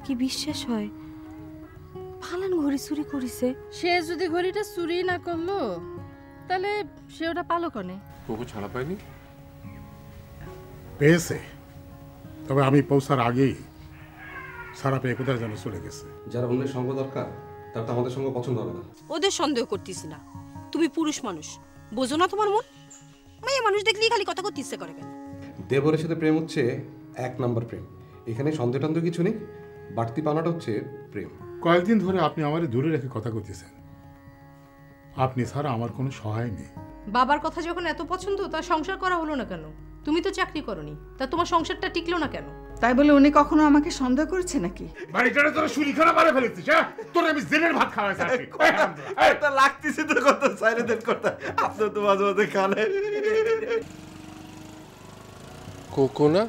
কি বিশ্বাস হয়? ফালান ঘড়ি চুরি করিছে। সে যদি ঘড়িটা চুরি না করলো তাহলে সে ওটা পালো কনে? কুকু ছাড়া পায়নি? পেয়েছে, তবে আমি পৌঁছার আগেই সারা পেয়ে কোথায় যেন চলে গেছে। যারা অন্যের সঙ্গ দরকার তার তো আমাদের সঙ্গে পছন্দ হবে না। ওদের সন্দেহ করতেছি না, তুমি পুরুষ মানুষ, বোঝো না তোমার মন? মেয়ে মানুষ দেখলেই খালি কথা করতে ইচ্ছে করে কেন? দেবরের সাথে প্রেম হচ্ছে 1 নম্বর প্রেম। এখানে সন্দেহ টন্দেহ কিছু নেই, বাড়তি পানাটা হচ্ছে প্রেম। কয়েকদিন ধরে আপনি আমার দূরে রেখে কথা কইতেছেন। আপনি ছাড়া আমার কোনো সহায় নেই। বাবার কথা যখন এত পছন্দ, তা সংসার করা হলো না কেন? তুমি তো চাকরি করনি, তা তোমার সংসারটা টিকলো না কেন? তাই বলে উনি কখনো আমাকে সন্দেহ করেছে নাকি? বাড়িটারে তোরা শুলিখানা মারে ফেলেছিস, হ্যাঁ? তোর আমি জেলের ভাত খাওয়াইছি আজকে। এটা লাগতেছে তো কত সাইরে দেন কথা। আপনি তো মাঝে মাঝে খানে। কোকো না?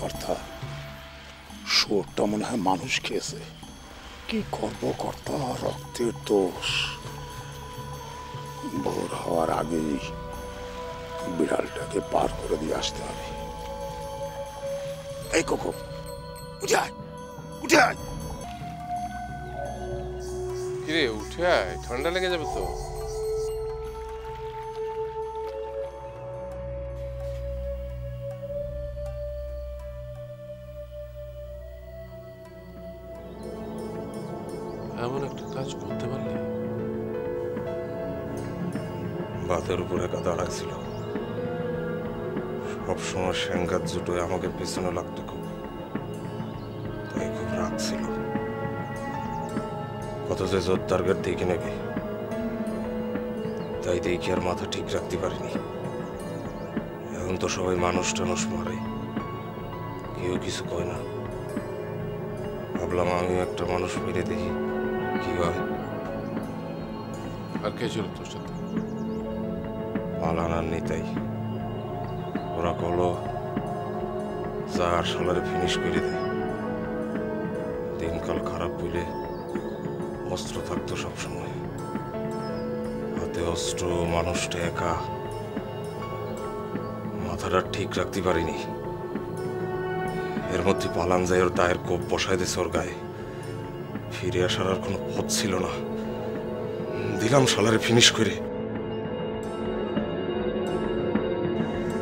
কর্তা, শুয়োরটা মনে হয় মানুষ খেয়েছে। কি করবো কর্তা, রক্তের দোষ। ভোর হওয়ার আগেই বিড়ালটাকে পার করে দিয়ে আসতে হবে। এই কোকো, উঠে আয়, উঠে আয়। কিরে উঠে আয়, ঠান্ডা লেগে যাবে তো। এমন একটা কাজ করতে পারলি? বাতের উপরে কাদা রাখছিল, সবসময় স্যাঙ্গাত জুটোয় আমাকে পেছনে লাগতো খুব, তাই খুব রাগ ছিল। কত যে জোর টার্গেট দেখি নাকি, তাই দেখি আর মাথা ঠিক রাখতে পারিনি। এখন তো সবাই মানুষ টানুষ মারে, কেউ কিছু কয় না। ভাবলাম আমিও একটা মানুষ মেরে দেখি কি হয়। আর কে ছিল তোর সাথে? পালানার নিতাই। ওরা কলো যা আর সালারে ফিনিশ করে দেয়। দিনকাল খারাপ বলে অস্ত্র থাকতো সবসময় হাতে, অস্ত্র, মানুষটা একা। মাথাটা ঠিক রাখতে পারিনি। এর মধ্যে পালান যায় ওর দায়ের কোপ বসায় দিয়েছে ওর গায়ে। ফিরে আসার আর কোনো পথ ছিল না, দিলাম সালারে ফিনিশ করে।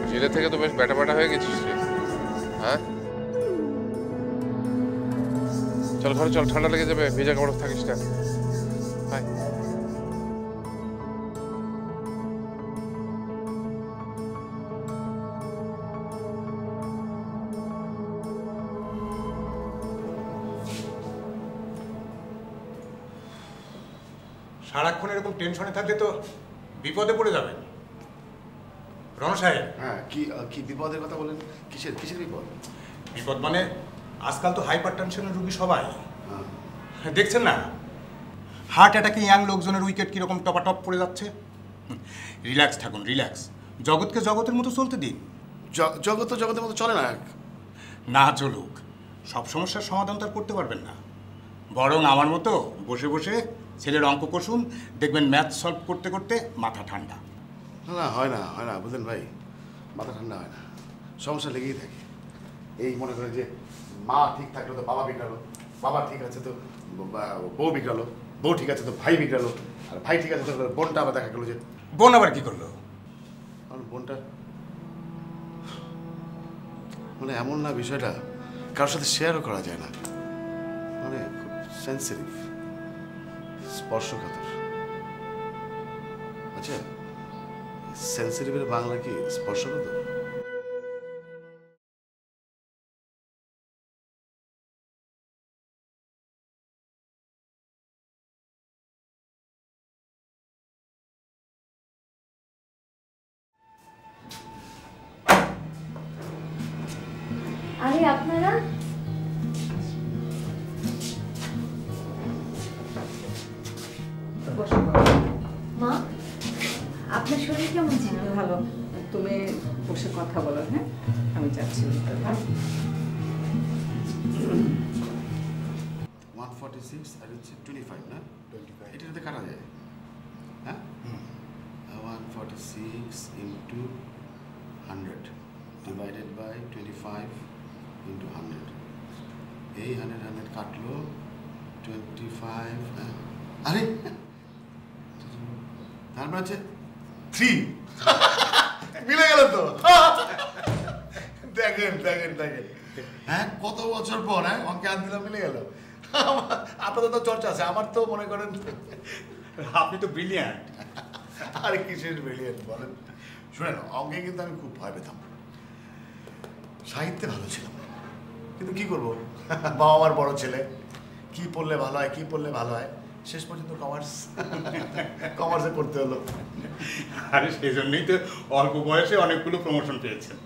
জেলে থেকে তো বেশ ব্যাটা ব্যাটা হয়ে গেছিস রে, হ্যাঁ? চল ঘরে চল, ঠান্ডা লেগে যাবে, ভেজা কাপড় থাকিস না। হাই সারাক্ষণ এরকম টেনশনে থাকলে তো বিপদে পড়ে যাবেন রণ সাহেব। হ্যাঁ, কি বিপদের কথা বলেন? কিসের বিপদ? বিপদ মানে আজকাল তো হাইপার টেনশনের রুগী সবাই, দেখছেন না? হার্ট অ্যাটাকে ইয়াং লোকজনের উইকেট কীরকম টপাটপ পড়ে যাচ্ছে। রিল্যাক্স থাকুন, রিল্যাক্স। জগৎকে জগতের মতো চলতে দিন। জগতের মতো চলে না। না চলুক, সব সমস্যার সমাধান তো আর করতে পারবেন না। বরং আমার মতো বসে বসে ছেলের অঙ্ক কষুন, দেখবেন ম্যাথ সলভ করতে করতে মাথা ঠান্ডা। না, হয় না বুঝলেন ভাই, মাথা ঠান্ডা হয় না, সমস্যা লেগেই থাকে। এই মনে করেন যে মা ঠিক থাকলো তো বাবা বিগড়ালো, বাবা ঠিক আছে তো বউ বিগড়ালো, বউ ঠিক আছে তো ভাই বিগড়ালো, আর ভাই ঠিক আছে তো বোনটা আবার দেখা গেলো যে বোন আবার কি করলো? বোনটা মানে এমন না, বিষয়টা কারোর সাথে শেয়ারও করা যায় না, মানে খুব সেন্সিটিভ, স্পর্শকাতর। আচ্ছা, সেন্সিটিভের বাংলা কি স্পর্শকাতর? আরে আপনারা মা, আপনার শরীর কেমন ছিল? ভালো। তুমি বসে কথা বলো, হ্যাঁ? আমি যাচ্ছি। 146 আর হচ্ছে 25 না? 25 এটাতে কাটা যায়, হ্যাঁ? 146 into 100 divided by 25 into 100. এই 100 কাটলো 25, হ্যাঁ? আরে তারপর আছে 3 মিলে গেল তো। দেখেন দেখেন দেখেন, হ্যাঁ কত বছর পর হ্যাঁ অঙ্কে হাত দিলাম, মিলে গেল। আপনাদের তো চর্চা আছে, আমার তো মনে করেন আপনি তো ব্রিলিয়ান্ট। আরে কিসের ব্রিলিয়ান্ট বলেন। শুনেন, অঙ্কে কিন্তু আমি খুব ভয় পেতাম, সাহিত্যে ভালো ছিলাম, কিন্তু কি করবো, বাবা আমার বড় ছেলে, কি পড়লে ভালো হয় কি পড়লে ভালো হয়, শেষ পর্যন্ত কমার্সে পড়তে হলো। আরে সেই জন্যই তো অল্প বয়সে অনেকগুলো প্রমোশন পেয়েছেন।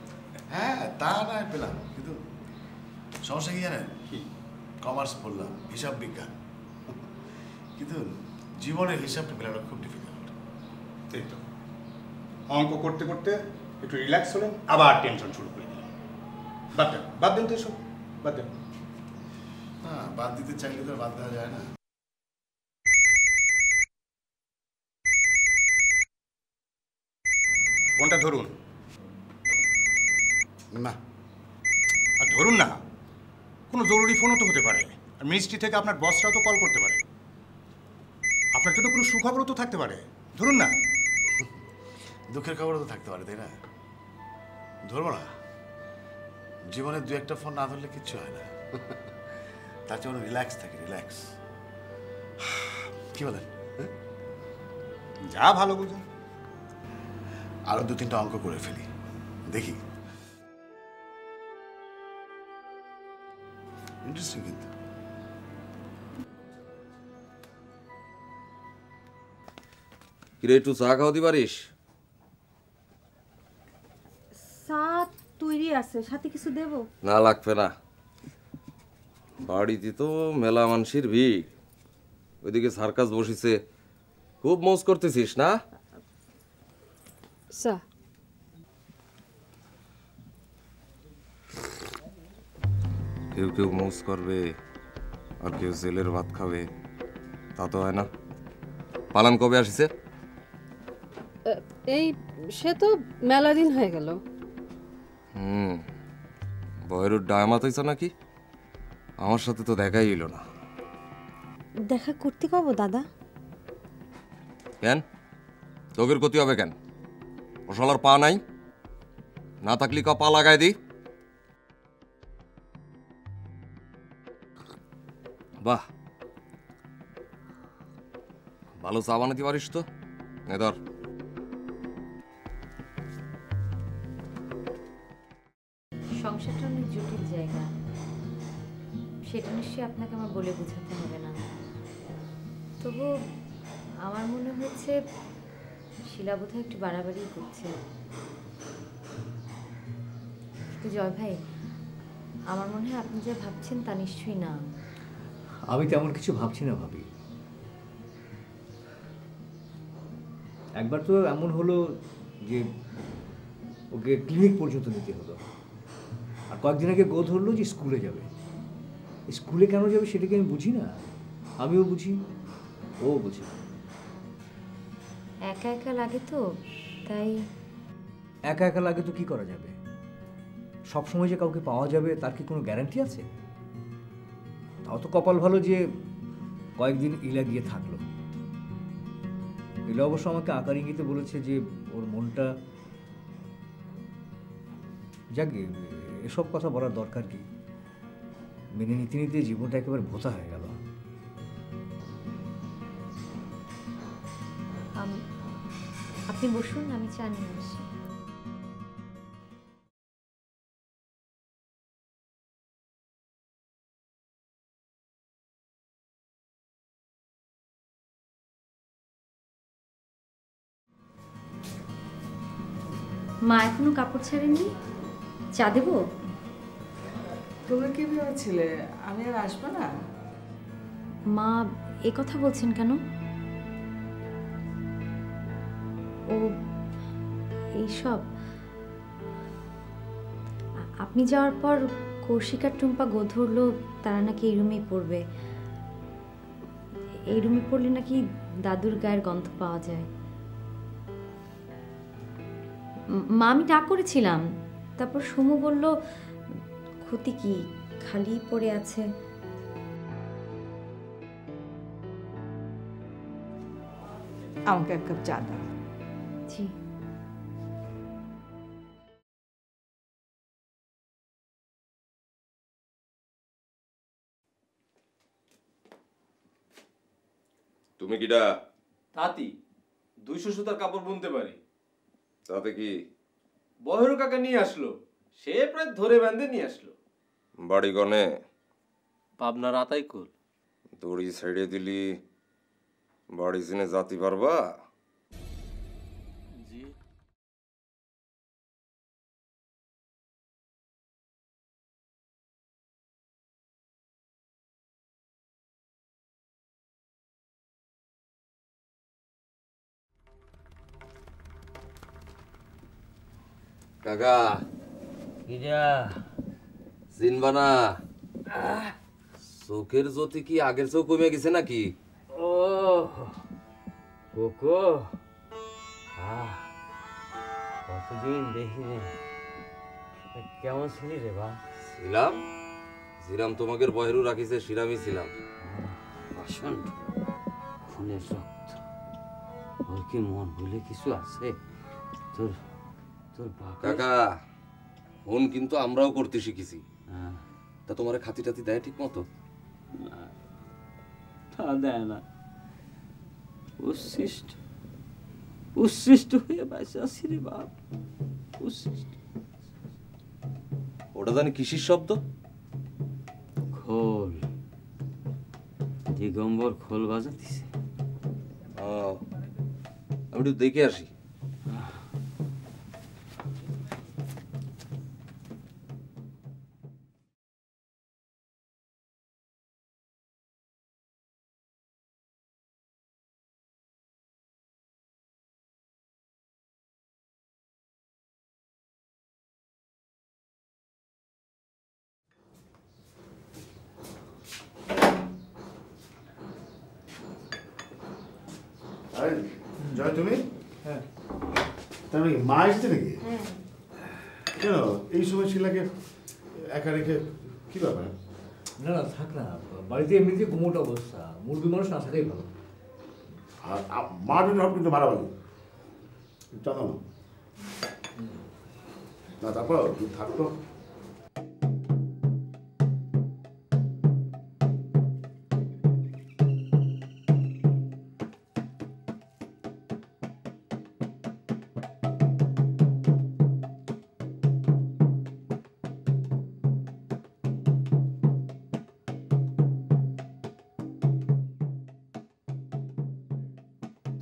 হ্যাঁ তা না পেলাম, কিন্তু সমস্যা কি জানেন, কি কমার্স পড়লাম, হিসাব বিজ্ঞান, কিন্তু জীবনের হিসাবটা পেলাটা খুব ডিফিকাল্ট। এই তো অঙ্ক করতে করতে একটু রিল্যাক্স হলেন, আবার টেনশন শুরু করে দিলেন। বাদ দেন তো এসব, বাদ দেন। হ্যাঁ বাদ দিতে চাইলে তো বাদ দেওয়া যায় না। ফোনটা ধরুন না। আর ধরুন না, কোনো জরুরি ফোনও তো হতে পারে, আর মিনিস্ট্রি থেকে আপনার বসরাও তো কল করতে পারে, আপনার জন্য কোনো সুখবরও তো থাকতে পারে, ধরুন না। দুঃখের খবরও তো থাকতে পারে, তাই না? ধরবো না? জীবনে দু একটা ফোন না ধরলে কিচ্ছু হয় না। তার জন্য রিল্যাক্স থাকে, রিল্যাক্স। কি বলেন? যা ভালো বুঝুন। আরো 2-3টা অঙ্ক করে ফেলি, দেখি। ইন্টারেস্টিং কিন্তু। কিরে একটু চা খাওয়াতে পারিস? চা তৈরি আছে, সাথে কিছু দেব? না লাগবে না, বাড়িতে তো মেলা মানুষের ভিড়, ওইদিকে সার্কাস বসেছে, খুব মজ করতেছিস না? চা কেউ কেউ মজ করবে আর কেউ জেলের ভাত খাবে, তা তো হয় না। পালান কবে আসিছে? এই সে তো মেলা দিন হয়ে গেল। বয়ের ডায়ামাত হইছ নাকি? আমার সাথে তো দেখাই হইল না। দেখা করতে কব দাদা? কেন তোকের ক্ষতি হবে কেন? ওশালার পা নাই, না থাকলে ক পা লাগাই দি। বাহ, ভালো চা বানাতে পারিস তো, ধর। সংসারটা অনেক জটিল জায়গা, সেটা নিশ্চয়ই আপনাকে আমার বলে বোঝাতে হবে না। তবু আমার মনে হচ্ছে শিলা বোধহয় একটু বাড়াবাড়ি করছে। কিন্তু জয় ভাই, আমার মনে হয় আপনি যা ভাবছেন তা নিশ্চয়ই না। আমি তেমন কিছু ভাবছি না ভাবি। একবার তো এমন হলো যে ওকে ক্লিনিক পর্যন্ত নিতে হলো, আর কয়েকদিন আগে গো ধরলো যে স্কুলে যাবে। স্কুলে কেন যাবে সেটাকে আমি বুঝি না, আমিও বুঝি, ও বুঝি। একা একা লাগে তো, তাই। একা একা লাগে তো কি করা যাবে? সবসময় যে কাউকে পাওয়া যাবে তার কি কোনো গ্যারান্টি আছে? তাও তো কপাল ভালো যে কয়েকদিন ইলা গিয়ে থাকলো। ইলা অবশ্য আমাকে আকার ইঙ্গিতে বলেছে যে ওর মনটা, যাকে এসব কথা বলার দরকার কি, মেনে নিতে নিতে জীবনটা একেবারে ভোতা হয়ে গেল। আপনি বসুন, আমি চা নিয়ে আসি। মা এখনো কাপড় ছাড়েনি, চা দেবো? তোমরা কি ভেবেছিলে আমি আর আসবো না? মা এ কথা বলছেন কেন? ও এইসব আপনি যাওয়ার পর কৌশিক আর টুম্পা গো ধরলো তারা নাকি এই রুমেই পড়বে। এই রুমে পড়লে নাকি দাদুর গায়ের গন্ধ পাওয়া যায়। মা আমি ডাক করেছিলাম, তারপর সুমু বলল ক্ষতি কি, খালি পড়ে আছে। আমাকে এক কাপ চা দাও। জি। তুমি কিডা? তাঁতি 200 সুতার কাপড় বুনতে পারি। তাতে কি? বহেরু কাকা নিয়ে আসলো, সে প্রায় ধরে বেঁধে নিয়ে আসলো। বাড়ি গনে? পাবনার আতাইকুল। দড়ি ছেড়ে দিলি বাড়ি চিনে জাতি পারবা? জি। কাকা কিরা চিনবা না? চোখের জ্যোতি কি আগের চোখ কমে গেছে নাকি? ও কোকো, কতদিন দেখিনি। কেমন ছিলি রে বা? ছিলাম, ছিলাম তোমাকে বহেরু রাখিছে শিরামি ছিলাম। বসন্ত খুনের রক্ত, ওর কি মন বলে কিছু আছে? তোর তোর কাকা ফোন কিন্তু আমরাও করতে শিখেছি। তা তোমার খাতি টাতি দেয় ঠিক মতো? তা দেয় না, উচ্ছিষ্ট উচ্ছিষ্ট হয়ে বেঁচে আছি রে বাপ, উচ্ছিষ্ট। ওটা জানি কিসির শব্দ? খোল, দিগম্বর খোল বাজাতিছে। আমি একটু দেখে আসি। জয় তুমি? হ্যাঁ। তার মানে মা এসেছে নাকি? কেন এই সময় শিলাকে একা রেখে কি ব্যাপার? না না থাক না, বাড়িতে এমনিতে গুমোট অবস্থা, মুরগি মানুষ না থাকাই ভালো। আর মা যদি হব কিন্তু মারাবাড়ি জানো না, তারপর থাকতো।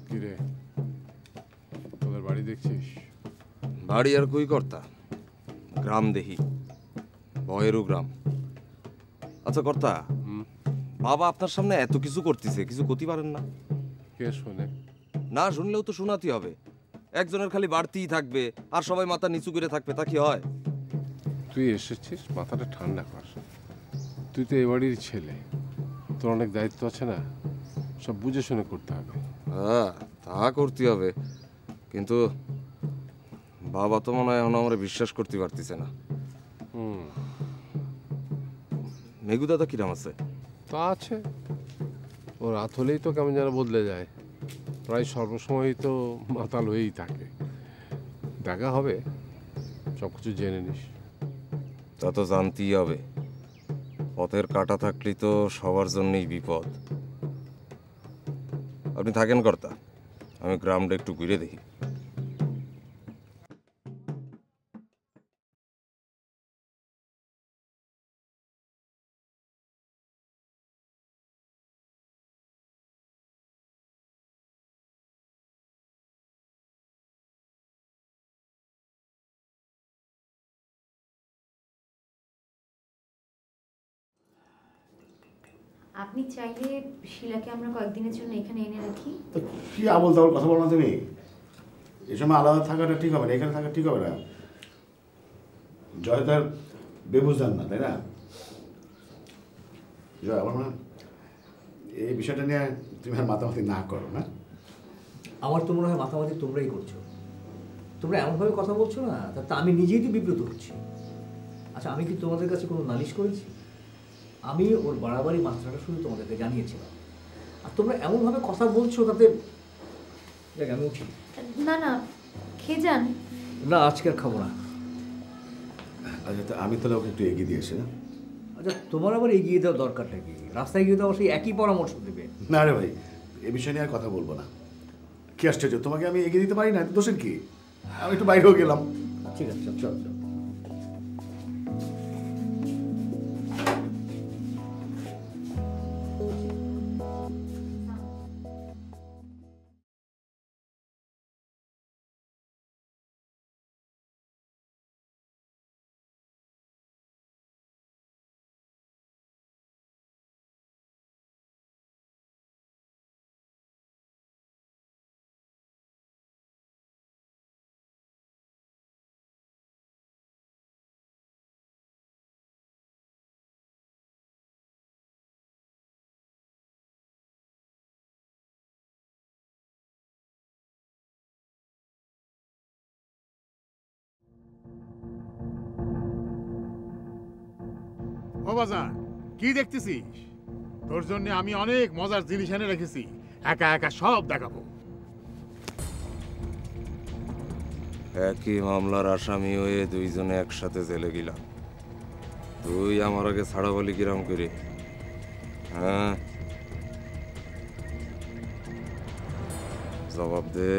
কিরে তোদের বাড়ি দেখছিস? বাড়ি আর কই কর্তা, গ্রাম দেখি, বহেরু গ্রাম। আচ্ছা কর্তা, বাবা আপনার সামনে এত কিছু করতেছে, কিছু করতে পারেন না? কে শোনে? না শুনলেও তো শোনাতে হবে। একজনের খালি বাড়তিই থাকবে আর সবাই মাথা নিচু করে থাকবে, তা কি হয়? তুই এসেছিস, মাথাটা ঠান্ডা কর। তুই তো এই বাড়ির ছেলে, তোর অনেক দায়িত্ব আছে না, সব বুঝে শুনে করতে হবে। হ্যাঁ তা করতে হবে, কিন্তু বাবা তো মনে হয় এখন আমরা বিশ্বাস করতে পারতেছে না। মেঘু দাদা কিরাম আছে? তা আছে, ও রাত হলেই তো কেমন যেন বদলে যায়, প্রায় সর্বসময় তো মাতাল হয়েই থাকে। দেখা হবে, সব কিছু জেনে নিস। তা তো জানতেই হবে, পথের কাটা থাকলেই তো সবার জন্যই বিপদ। আপনি থাকেন কর্তা, আমি গ্রামটা একটু ঘুরে দেখি। আপনি চাইলে শিলাকে আমরা কয়েকদিনের জন্য এখানে এনে রাখি। তো কি আবল তাবল কথা বলো না তুমি, এই সময় আলাদা থাকাটা ঠিক হবে না, এখানে থাকা ঠিক হবে না। জয় তার বেবুঝদার না, তাই না? জয়, আমার মনে হয় এই বিষয়টা নিয়ে তুমি আর মাতামাতি না করো না। আমার তো মনে হয় মাতামাতি তোমরাই করছো। তোমরা এমনভাবে কথা বলছো না, তাতে আমি নিজেই তো বিব্রত হচ্ছি। আচ্ছা, আমি কি তোমাদের কাছে কোনো নালিশ করেছি? আমি ওর বাড়াবাড়ি মাত্রাটা শুধু তোমাদেরকে জানিয়েছিলাম, আর তোমরা এমনভাবে কথা বলছো তাতে দেখ আমি উঠি। না না, খেয়ে যান। না, আজকে আর খাবো না। আচ্ছা, তো আমি তাহলে ওকে একটু এগিয়ে দিয়েছি না? আচ্ছা, তোমার আবার এগিয়ে দেওয়ার দরকারটা কি? রাস্তায় গিয়ে তো অবশ্যই সেই একই পরামর্শ দেবে। না রে ভাই, এ বিষয় নিয়ে আর কথা বলবো না। কি আশ্চর্য, তোমাকে আমি এগিয়ে দিতে পারি না, দোষের কি? আমি একটু বাইরেও গেলাম। ঠিক আছে, চল চল। ও বাজান, কি দেখতেছিস? তোর জন্য আমি অনেক মজার জিনিস এনে রেখেছি, একা একা সব দেখাবো। একই মামলার আসামি হয়ে দুইজনে একসাথে জেলে গেলাম। তুই আমার আগে ছাড়া বলি কিরাম করে? হ্যাঁ, জবাব দে।